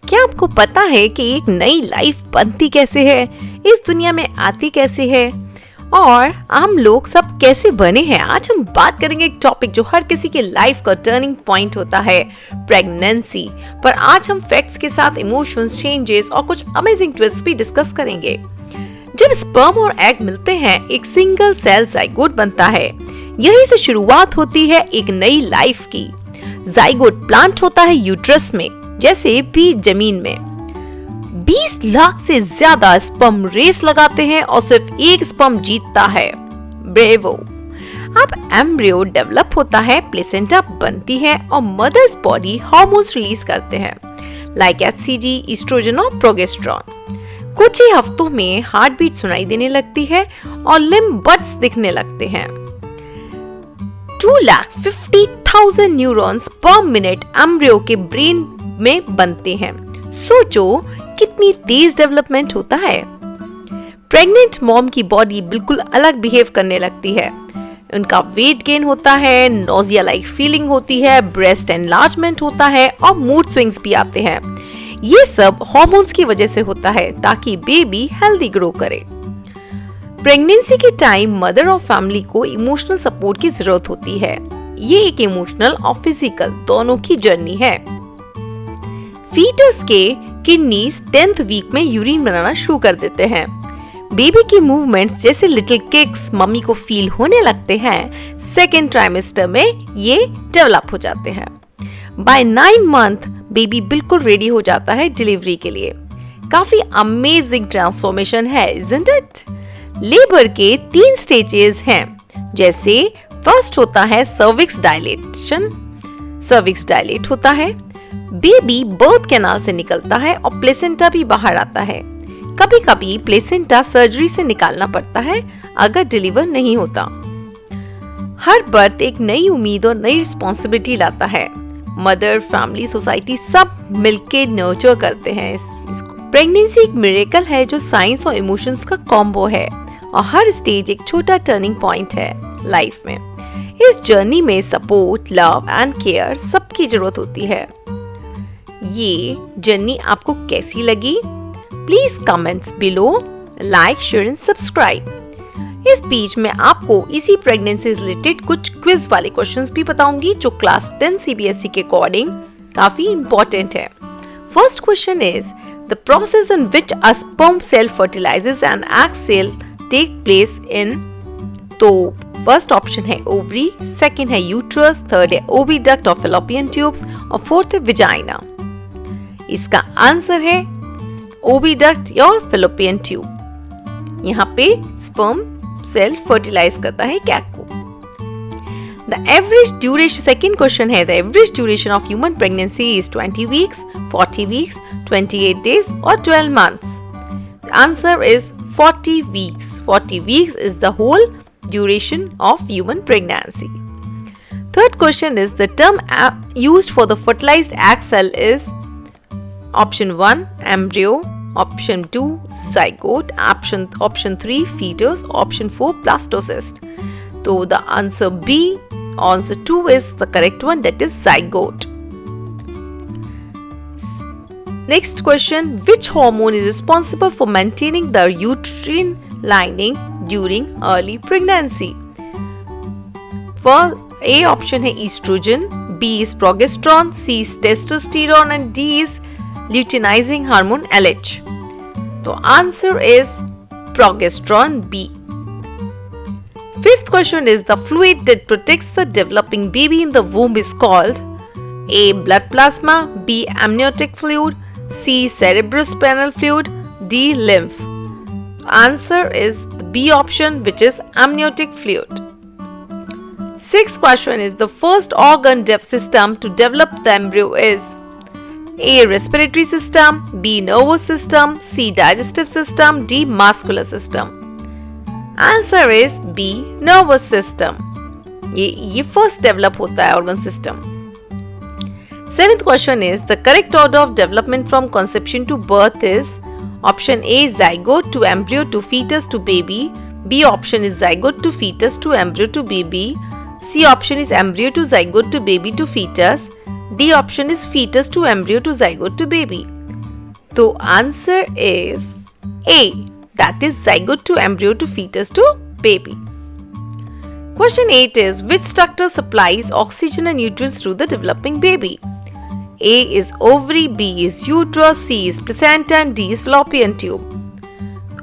क्या आपको पता है कि एक नई लाइफ बनती कैसे है, इस दुनिया में आती कैसे है और हम लोग सब कैसे बने हैं? आज हम बात करेंगे एक टॉपिक जो हर किसी के लाइफ का टर्निंग पॉइंट होता है, प्रेगनेंसी। पर आज हम फैक्ट्स के साथ इमोशंस, चेंजेस और कुछ अमेजिंग ट्विस्ट भी डिस्कस करेंगे। जब स्पर्म और एग मिलते हैं, एक सिंगल सेल जाइगोट बनता है। यहीं से शुरुआत होती है एक नई लाइफ की। जाइगोट प्लांट होता है यूट्रस में, जैसे भी जमीन में। 20 लाख से ज्यादा स्पर्म रेस लगाते हैं और सिर्फ एक स्पर्म जीतता है, ब्रेवो। अब एम्ब्रियो डेवलप होता है, प्लेसेंटा बनती है और मदर्स बॉडी हार्मोन्स रिलीज करते हैं, लाइक एचसीजी, एस्ट्रोजन और प्रोजेस्टेरॉन। कुछ ही हफ्तों में हार्ट बीट सुनाई देने लगती है और लिम्ब बड्स दिखने लगते हैं। 2,50,000 न्यूरॉन्स पर मिनट एम्ब्रियो के ब्रेन में बनते हैं। सोचो कितनी तेज डेवलपमेंट होता है। प्रेग्नेंट मॉम की बॉडी बिल्कुल अलग बिहेव करने लगती है। उनका वेट गेन होता है, नोजिया लाइक फीलिंग होती है, ब्रेस्ट एनलार्जमेंट होता है और मूड स्विंग्स भी आते हैं। ये सब हार्मोन्स की वजह से होता है ताकि बेबी हेल्दी ग्रो करे। प्रेगनेंसी के टाइम मदर और फैमिली को इमोशनल सपोर्ट की जरूरत होती है। ये एक इमोशनल और फिजिकल दोनों की जर्नी है। फीटस के किडनीज 10th वीक में यूरिन बनाना शुरू कर देते हैं। बेबी की मूवमेंट्स जैसे लिटिल किक्स मम्मी को फील होने लगते हैं। सेकेंड ट्राइमेस्टर में ये डेवलप हो जाते हैं। बाय 9 मंथ बेबी बिल्कुल रेडी हो जाता है डिलीवरी के लिए। काफी अमेजिंग ट्रांसफॉर्मेशन है, isn't it? लेबर के 3 स्टेजेस हैं, जैसे फर्स्ट होता है सर्विक्स डायलेशन। सर्विक्स डायलेट होता है, बेबी बर्थ कैनाल से निकलता है और प्लेसेंटा भी बाहर आता है। कभी कभी प्लेसेंटा सर्जरी से निकालना पड़ता है अगर डिलीवर नहीं होता। हर बर्थ एक नई उम्मीद और नई रिस्पॉन्सिबिलिटी लाता है। मदर, फैमिली, सोसाइटी सब मिलके नर्चर करते हैं इसको। प्रेगनेंसी एक मिरेकल है जो साइंस और इमोशंस का कॉम्बो है और हर स्टेज एक छोटा टर्निंग पॉइंट है लाइफ में। इस जर्नी में सपोर्ट, लव एंड केयर सबकी जरूरत होती है। ये जर्नी आपको कैसी लगी? Please comments below, like, share and subscribe. इस बीच में आपको इसी प्रेगनेंसी से रिलेटेड कुछ क्विज वाले क्वेश्चंस भी बताऊंगी जो क्लास 10 सीबीएसई के अकॉर्डिंग काफी इंपॉर्टेंट है। First question is the process in which a sperm cell fertilizes and egg cell take place in. तो फर्स्ट ऑप्शन है ओवरी, सेकंड है यूट्रस, थर्ड है ओविडक्ट और फैलोपियन ट्यूब्स और फोर्थ है विजाइना। इसका आंसर है ओविडक्ट और फैलोपियन ट्यूब। यहाँ पे स्पर्म सेल फर्टिलाइज करता है एग को। The average duration, second question है, the average duration of human pregnancy is 20 weeks, 40 weeks, 28 days or 12 months. The answer is 40 weeks. 40 weeks is the whole duration of human pregnancy. Third question is the term used for the fertilized egg cell is option 1 embryo, option 2 zygote, option 3 fetus, option 4 blastocyst. So the answer B, answer 2 is the correct one, that is zygote. Next question, which hormone is responsible for maintaining the uterine lining during early pregnancy? First A option है estrogen, B is progesterone, C is testosterone and D is luteinizing hormone LH. तो answer is progesterone, B. Fifth question is the fluid that protects the developing baby in the womb is called A blood plasma, B amniotic fluid, C cerebrospinal fluid, D lymph. Answer is the B option, which is amniotic fluid. Sixth question is the first organ system to develop the embryo is A respiratory system, B nervous system, C digestive system, D muscular system. Answer is B nervous system. ये first develop होता है organ system. Seventh question is the correct order of development from conception to birth is option A zygote to embryo to fetus to baby, B option is zygote to fetus to embryo to baby, C option is embryo to zygote to baby to fetus, D option is fetus to embryo to zygote to baby. The answer is A, that is zygote to embryo to fetus to baby. Question 8 is, which structure supplies oxygen and nutrients to the developing baby? A is ovary, B is uterus, C is placenta and D is fallopian tube.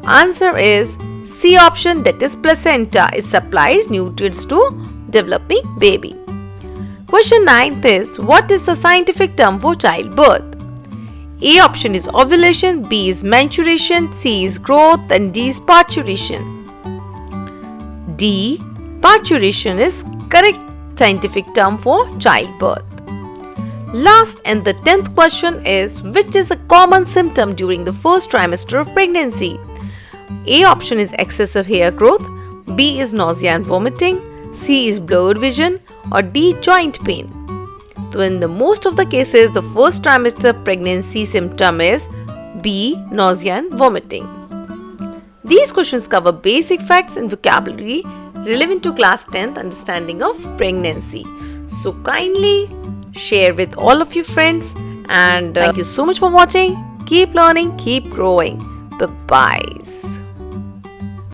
Answer is C option, that is placenta. It supplies nutrients to developing baby. Question 9 is, what is the scientific term for childbirth? A option is ovulation, B is menstruation, C is growth and D is parturition. D, parturition is correct scientific term for childbirth. Last and the 10th question is, which is a common symptom during the first trimester of pregnancy? A option is excessive hair growth, B is nausea and vomiting, C is blurred vision or D joint pain. So in the most of the cases, the first trimester pregnancy symptom is B, nausea and vomiting. These questions cover basic facts and vocabulary relevant to class 10th understanding of pregnancy. So kindly share with all of your friends, and thank you so much for watching. Keep learning, keep growing. Bye-bye.